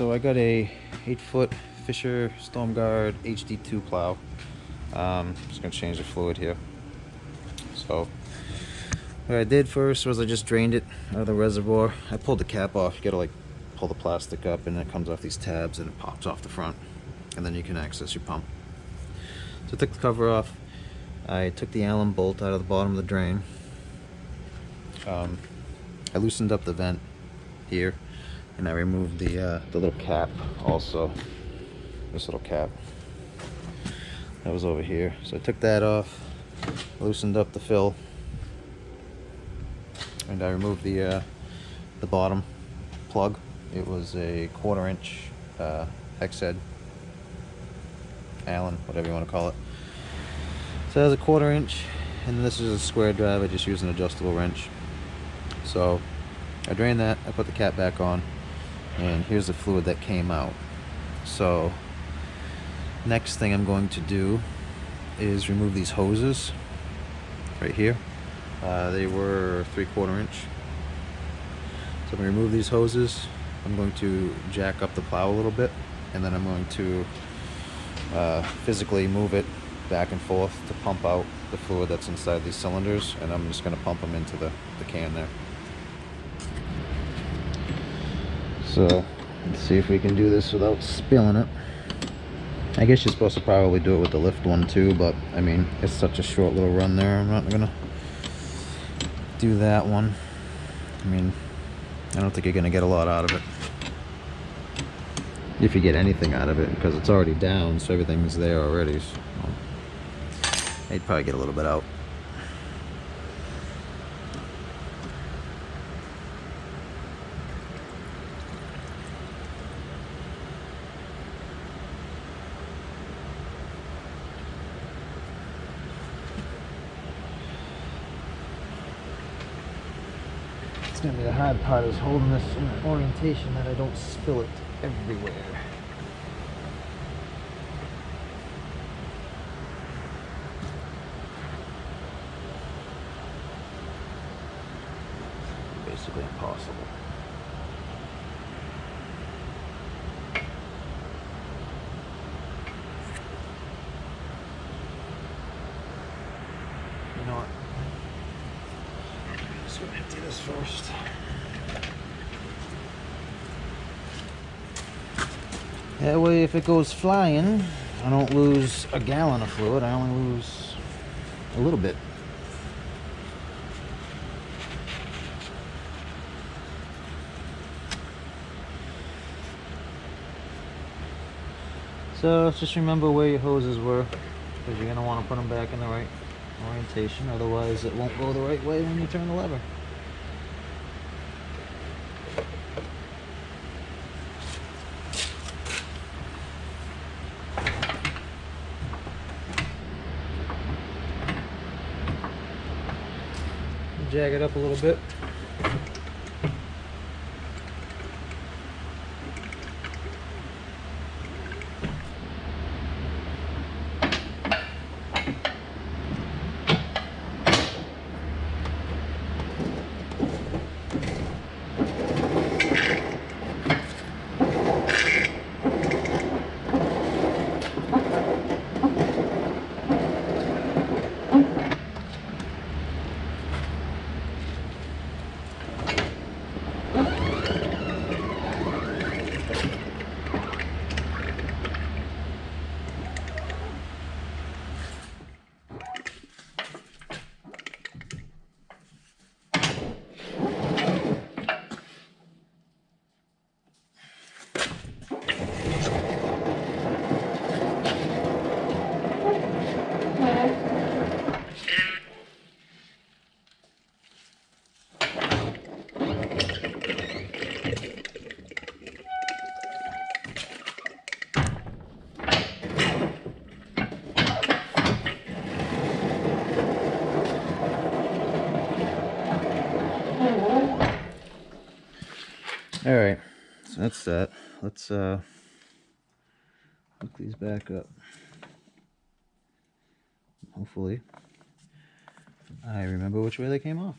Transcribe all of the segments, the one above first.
So I got a 8-foot Fisher Stormguard hd2 plow. Just gonna change the fluid here. So what I did first was I just drained it out of the reservoir. I pulled the cap off. You gotta like pull the plastic up and it comes off these tabs and it pops off the front, and then you can access your pump. So I took the cover off. I took the Allen bolt out of the bottom of the drain. I loosened up the vent here, and I removed the little cap also. This little cap that was over here. So I took that off, loosened up the fill, and I removed the bottom plug. It was a 1/4 inch hex head, Allen, whatever you want to call it. So that's a 1/4 inch, and this is a square drive. I just used an adjustable wrench. So I drained that, I put the cap back on, and here's the fluid that came out. So next thing I'm going to do is remove these hoses right here. They were 3/4 inch. So I'm going to remove these hoses. I'm going to jack up the plow a little bit, and then I'm going to physically move it back and forth to pump out the fluid that's inside these cylinders, and I'm just going to pump them into the can there. So let's see if we can do this without spilling it. I guess you're supposed to probably do it with the lift one too, but I mean, it's such a short little run there. I'm not gonna do that one. I mean, I don't think you're gonna get a lot out of it, if you get anything out of it, because it's already down, so everything's there already. So I'd probably get a little bit out. It's gonna be the hard part, is holding this in an orientation that I don't spill it everywhere. Basically impossible. You know what? I'm just gonna empty this first. That way, if it goes flying, I don't lose a gallon of fluid. I only lose a little bit. So just remember where your hoses were, because you're going to want to put them back in the right orientation, otherwise it won't go the right way when you turn the lever. Jag it up a little bit. All right, so that's that. Let's hook these back up. Hopefully I remember which way they came off.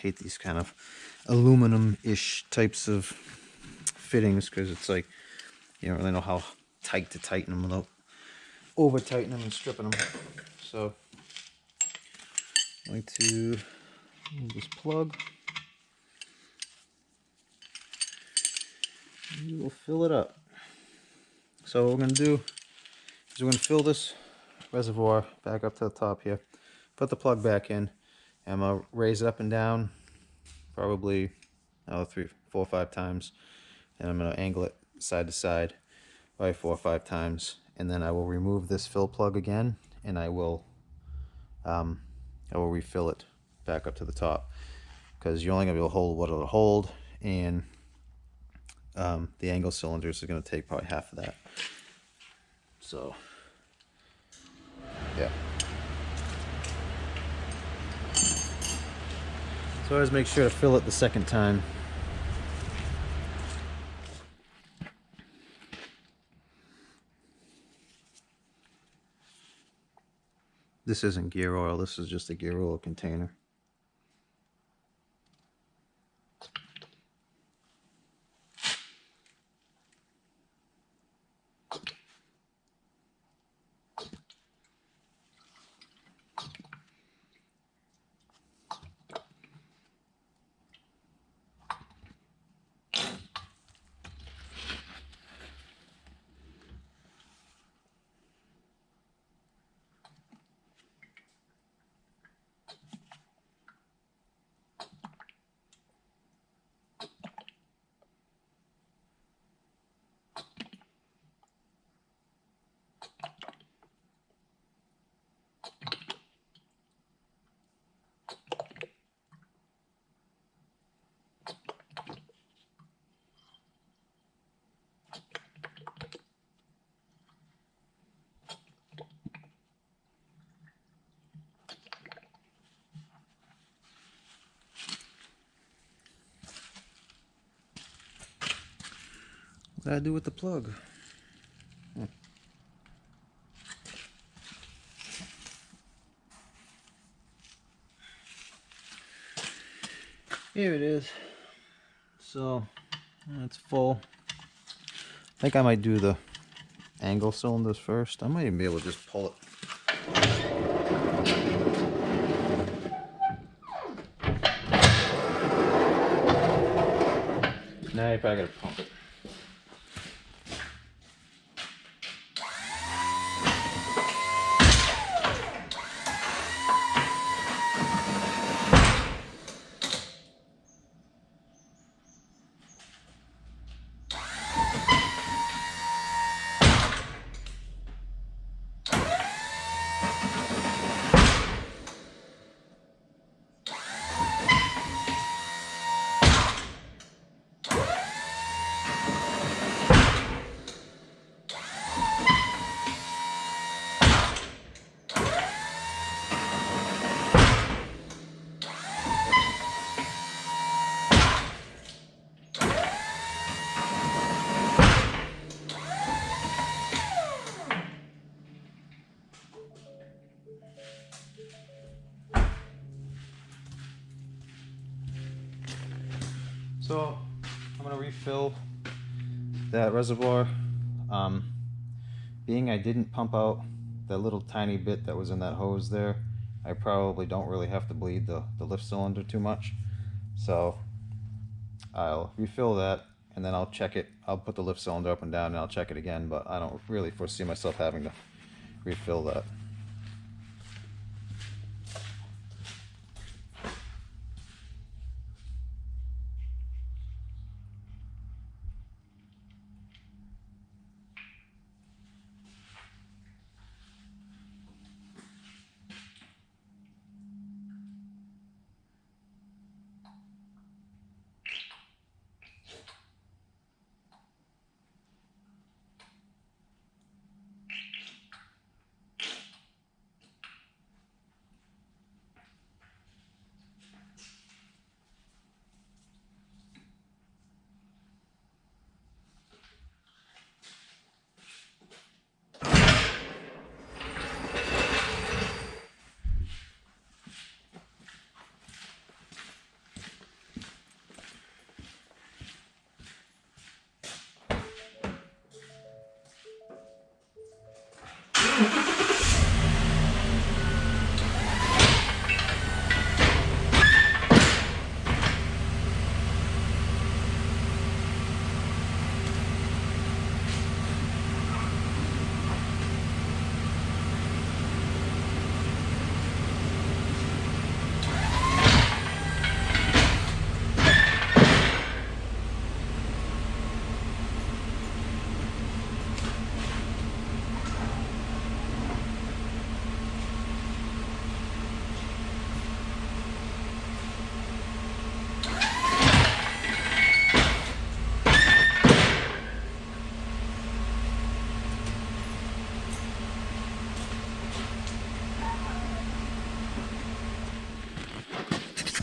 hate these kind of aluminum-ish types of fittings because it's like you don't really know how tight to tighten them without over tightening them and stripping them. So I'm going to move this plug. And we'll fill it up. So what we're going to do is we're going to fill this reservoir back up to the top here, put the plug back in, and I'm going to raise it up and down probably 3, 4, 5 times, and I'm going to angle it side to side by 4 or 5 times, and then I will remove this fill plug again, and I will refill it back up to the top, because you're only going to be able to hold what it'll hold, and the angle cylinders are going to take probably half of that. So yeah. So always make sure to fill it the second time. This isn't gear oil, this is just a gear oil container. What did I do with the plug? Here it is. So it's full. I think I might do the angle cylinders first. I might even be able to just pull it. Now you probably gotta pump it. So I'm going to refill that reservoir. Being I didn't pump out that little tiny bit that was in that hose there, I probably don't really have to bleed the lift cylinder too much. So I'll refill that and then I'll check it. I'll put the lift cylinder up and down and I'll check it again, but I don't really foresee myself having to refill that.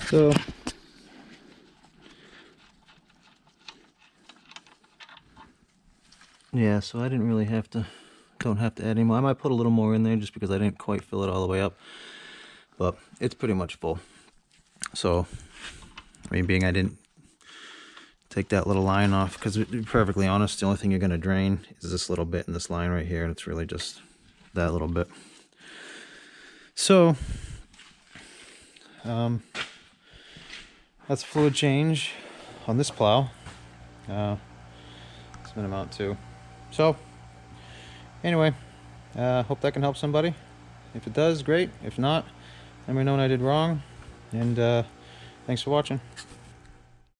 So yeah, so I didn't really don't have to add any more. I might put a little more in there just because I didn't quite fill it all the way up, but it's pretty much full. So, I mean, being I didn't take that little line off, because to be perfectly honest, the only thing you're going to drain is this little bit in this line right here, and it's really just that little bit. So, that's fluid change on this plow. It's been amount to. So, anyway, hope that can help somebody. If it does, great. If not, let me know what I did wrong. And thanks for watching.